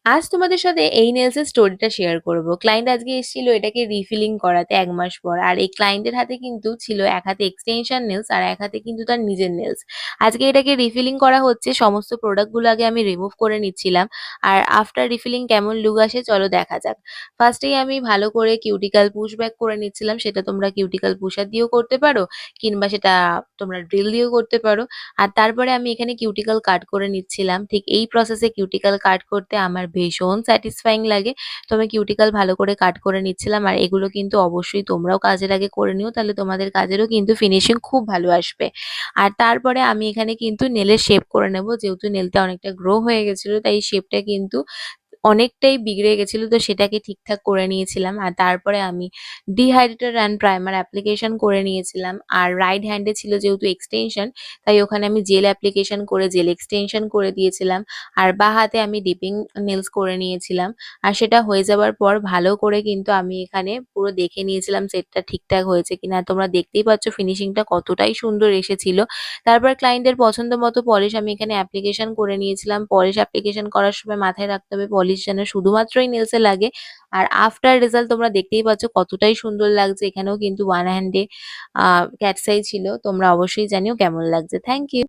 আজ তোমাদের সাথে এই নেলস এর স্টোরিটা শেয়ার করব। ক্লায়েন্ট আজকে এসেছিল এটাকে রিফিলিং করাতে 1 মাস পর। আর এই ক্লায়েন্টের হাতে কিন্তু ছিল এক হাতে এক্সটেনশন নেলস আর এক হাতে কিন্তু তার নিজের নেলস। আজকে এটাকে রিফিলিং করা হচ্ছে, সমস্ত প্রোডাক্ট গুলো আগে আমি রিমুভ করে নিচ্ছিলাম। আর আফটার রিফিলিং কেমন লুক আসে চলো দেখা যাক। ফার্স্টেই আমি ভালো করে কিউটিক্যাল পুশ ব্যাক করে নিচ্ছিলাম, সেটা তোমরা কিউটিক্যাল পুশার দিয়েও করতে পারো কিংবা সেটা তোমরা ড্রিল দিয়েও করতে পারো। আর তারপরে আমি এখানে কিউটিক্যাল কাট করে নিচ্ছিলাম। ঠিক এই প্রসেসে কিউটিক্যাল কাট করতে আমার ভীষণ স্যাটিসফাইং লাগে। তো আমি কিউটিক্যাল ভালো করে কাট করে নিচ্ছিলাম। আর এগুলো কিন্তু অবশ্যই তোমরাও কাজের আগে করে নিও, তাহলে তোমাদের কাজেরও কিন্তু ফিনিশিং খুব ভালো আসবে। আর তারপরে আমি এখানে কিন্তু নেলের শেপ করে নেব, যেহেতু নেলটা অনেকটা গ্রো হয়ে গেছিল তাই শেপটা কিন্তু অনেকটাই বিগড়ে গেছিল, তো সেটাকে ঠিকঠাক করে নিয়েছিলাম। আর তারপরে আমি ডিহাইড্রেটর অ্যান্ড প্রাইমার অ্যাপ্লিকেশন করে নিয়েছিলাম। আর রাইট হ্যান্ডে ছিল যেহেতু এক্সটেনশন, তাই ওখানে আমি জেল অ্যাপ্লিকেশন করে জেল এক্সটেনশন করে দিয়েছিলাম। আর বাঁ হাতে আমি ডিপিং নেলস করে নিয়েছিলাম। আর সেটা হয়ে যাওয়ার পর ভালো করে কিন্তু আমি এখানে পুরো দেখে নিয়েছিলাম সেটটা ঠিকঠাক হয়েছে কিনা। তোমরা দেখতেই পাচ্ছ ফিনিশিংটা কতটাই সুন্দর এসেছিল। তারপর ক্লায়েন্টের পছন্দ মতো পলিশ আমি এখানে অ্যাপ্লিকেশন করে নিয়েছিলাম। পলিশ অ্যাপ্লিকেশন করার সময় মাথায় রাখতে হবে পলিশ যেন শুধুমাত্রই নেলসে লাগে। আর আফটার রেজাল্ট তোমরা দেখতেই পাচ্ছ কতটাই সুন্দর লাগছে। এখানেও কিন্তু ওয়ান হ্যান্ডে ক্যাটসাই ছিল। তোমরা অবশ্যই জানিও কেমন লাগছে। Thank you.